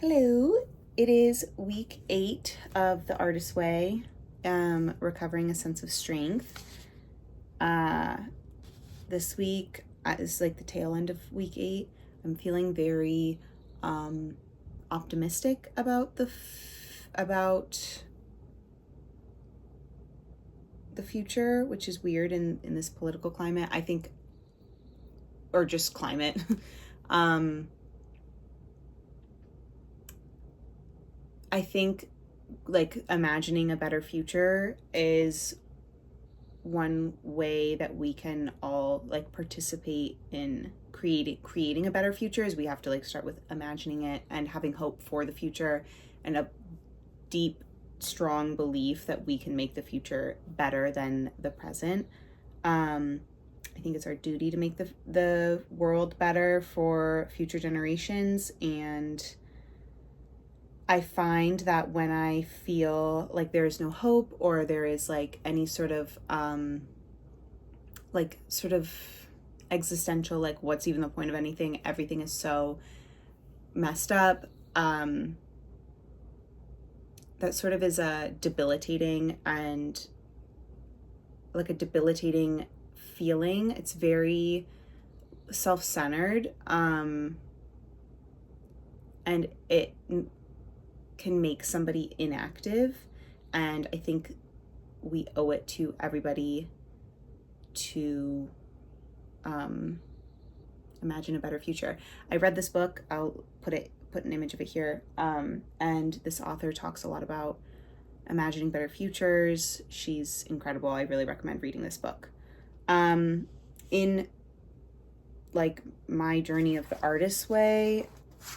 Hello, it is week 8 of The Artist's Way, recovering a sense of strength. This week is like the tail end of week 8. I'm feeling very optimistic about the future, which is weird in this political climate, I think, or just climate. I think like imagining a better future is one way that we can all like participate in creating a better future. Is we have to like start with imagining it and having hope for the future and a deep, strong belief that we can make the future better than the present. I think it's our duty to make the world better for future generations, and I find that when I feel like there is no hope or there is like any sort of existential, like what's even the point of anything? Everything is so messed up. That sort of is a debilitating and like a debilitating feeling. It's very self-centered, and it can make somebody inactive, and I think we owe it to everybody to imagine a better future. I read this book. I'll put an image of it here, and this author talks a lot about imagining better futures. She's incredible. I really recommend reading this book. In like my journey of the artist's way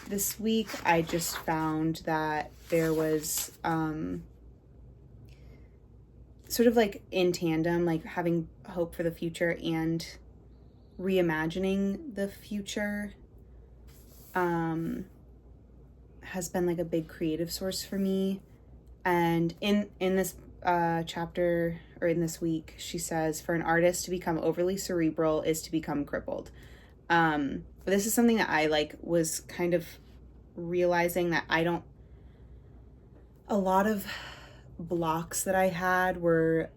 this week, I just found that there was sort of like in tandem, like having hope for the future and reimagining the future has been like a big creative source for me. And in this chapter, or in this week, she says, for an artist to become overly cerebral is to become crippled. But this is something that I like was kind of realizing that a lot of blocks that I had were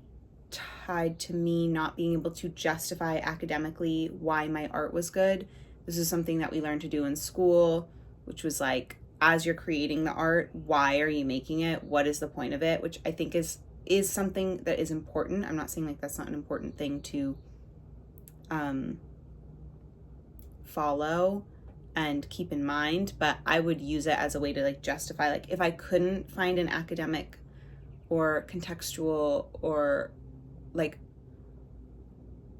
tied to me not being able to justify academically why my art was good. This is something that we learned to do in school, which was like, as you're creating the art, why are you making it? What is the point of it? Which I think is something that is important. I'm not saying like that's not an important thing to follow and keep in mind, but I would use it as a way to like justify, like if I couldn't find an academic or contextual or like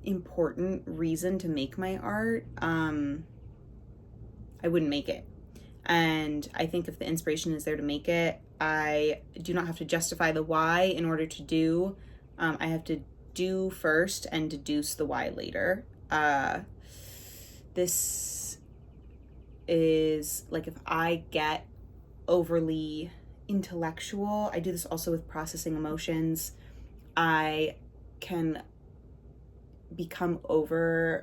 important reason to make my art, I wouldn't make it. And I think if the inspiration is there to make it, I do not have to justify the why in order to do. I have to do first and deduce the why later. This is like, if I get overly intellectual, I do this also with processing emotions, I can become overly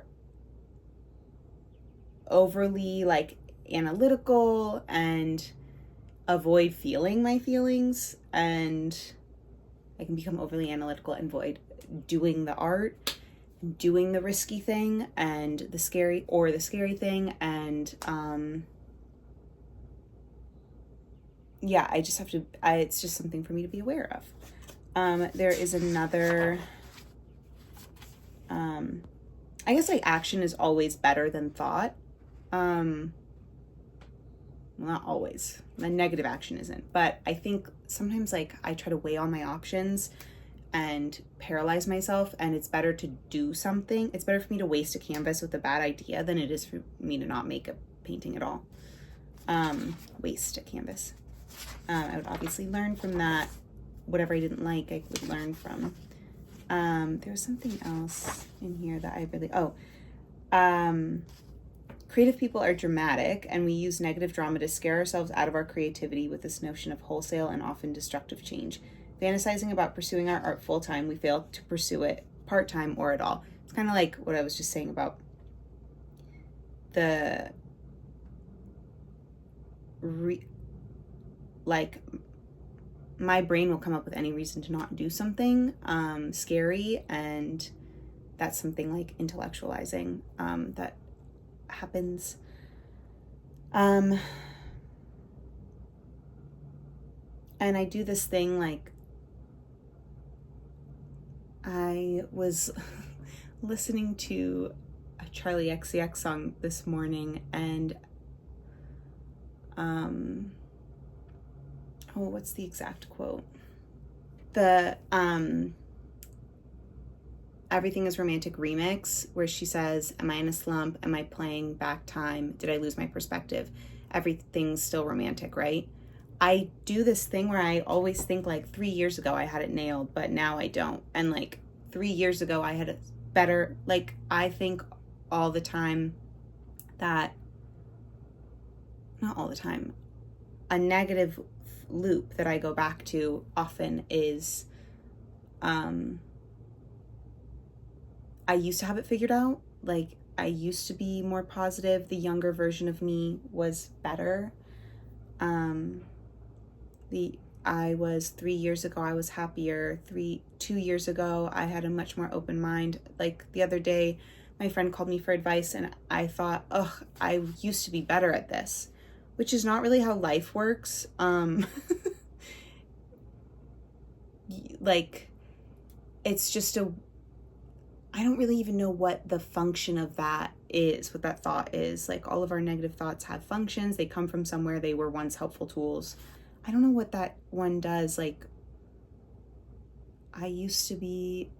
like analytical and avoid feeling my feelings, and I can become overly analytical and avoid doing the art, doing the risky thing and the scary thing, and I just have to, it's just something for me to be aware of. There is another, I guess like action is always better than thought. Well, not always. The negative action isn't, but I think sometimes like I try to weigh all my options and paralyze myself, and it's better to do something. It's better for me to waste a canvas with a bad idea than it is for me to not make a painting at all. Waste a canvas. I would obviously learn from that. Whatever I didn't like, I would learn from. There was something else in here that I really, creative people are dramatic, and we use negative drama to scare ourselves out of our creativity with this notion of wholesale and often destructive change. Fantasizing about pursuing our art full-time, we fail to pursue it part-time or at all. It's kind of like what I was just saying about the like my brain will come up with any reason to not do something scary, and that's something like intellectualizing that happens. And I do this thing, like I was listening to a Charlie XCX song this morning, and what's the exact quote? The Everything is Romantic remix, where she says, am I in a slump? Am I playing back time? Did I lose my perspective? Everything's still romantic, right? I do this thing where I always think like 3 years ago I had it nailed, but now I don't. And like 3 years ago I had it better. Like I think all the time that, not all the time, a negative loop that I go back to often is, I used to have it figured out. Like I used to be more positive. The younger version of me was better. I was 3 years ago, I was happier. 2 years ago, I had a much more open mind. Like the other day, my friend called me for advice, and I thought, I used to be better at this, which is not really how life works. Like, it's just I don't really even know what the function of that is, what that thought is. Like, all of our negative thoughts have functions. They come from somewhere. They were once helpful tools. I don't know what that one does. Like, I used to be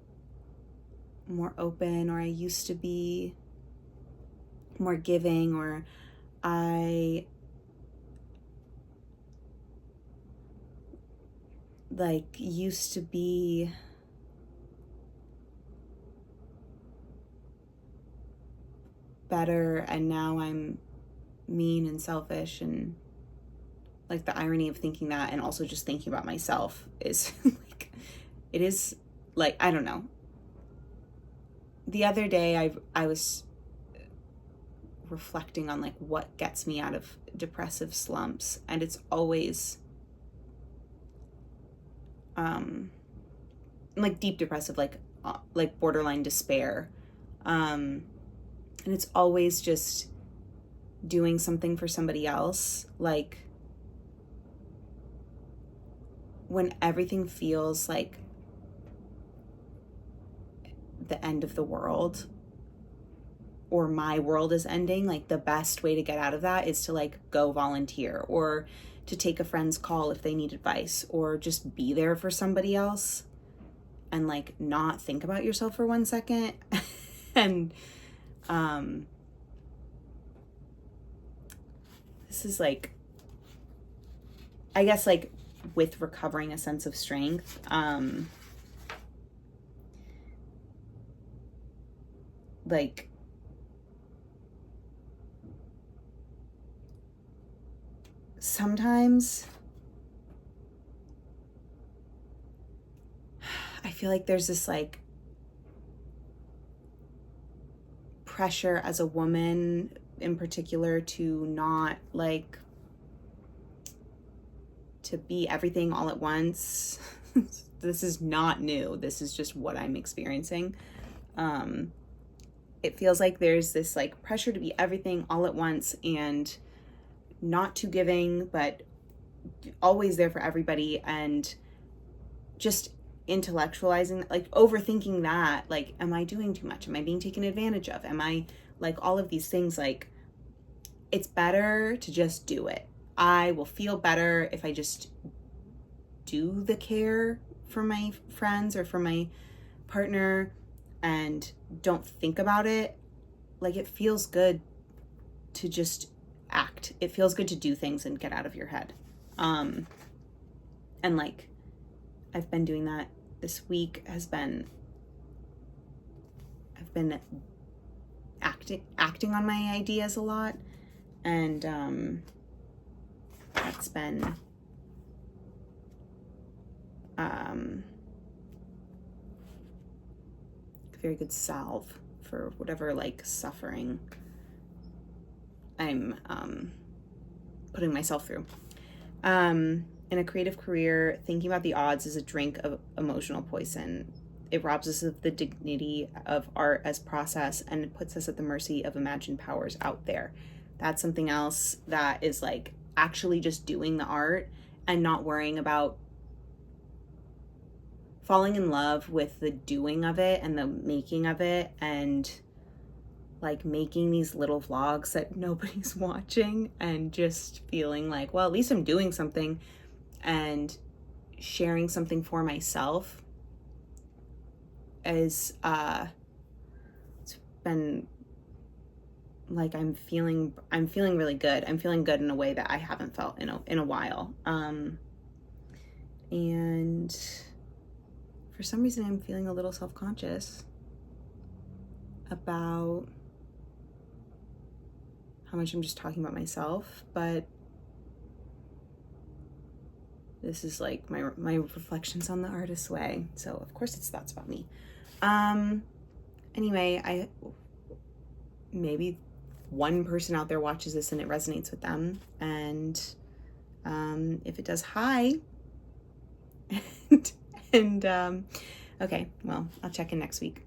more open, or I used to be more giving, or I like used to be better, and now I'm mean and selfish. And like the irony of thinking that and also just thinking about myself is like, it is like, I don't know. The other day I was reflecting on like what gets me out of depressive slumps, and it's always like deep depressive, like borderline despair, and it's always just doing something for somebody else. Like when everything feels like the end of the world, or my world is ending, like the best way to get out of that is to like go volunteer, or to take a friend's call if they need advice, or just be there for somebody else and like not think about yourself for 1 second. And this is like, I guess like with recovering a sense of strength, like sometimes I feel like there's this like pressure as a woman in particular to not like to be everything all at once. This is not new. This is just what I'm experiencing. It feels like there's this like pressure to be everything all at once, and not too giving, but always there for everybody, and just intellectualizing, like overthinking that, like, am I doing too much? Am I being taken advantage of? Am I like all of these things? Like, it's better to just do it. I will feel better if I just do the care for my friends or for my partner and don't think about it. Like, it feels good to just act. It feels good to do things and get out of your head. And like, I've been doing that this week. I've been acting on my ideas a lot, and that's been a very good salve for whatever like suffering I'm putting myself through. in a creative career, thinking about the odds is a drink of emotional poison. It robs us of the dignity of art as process, and it puts us at the mercy of imagined powers out there. That's something else that is like actually just doing the art and not worrying about falling in love with the doing of it and the making of it, and like making these little vlogs that nobody's watching and just feeling like, well, at least I'm doing something, and sharing something for myself is it's been like I'm feeling really good. I'm feeling good in a way that I haven't felt in a while. And for some reason I'm feeling a little self-conscious about how much I'm just talking about myself, but this is like my reflections on the artist's way. So of course it's thoughts about me. Anyway, maybe one person out there watches this and it resonates with them. And if it does, hi. and okay, well, I'll check in next week.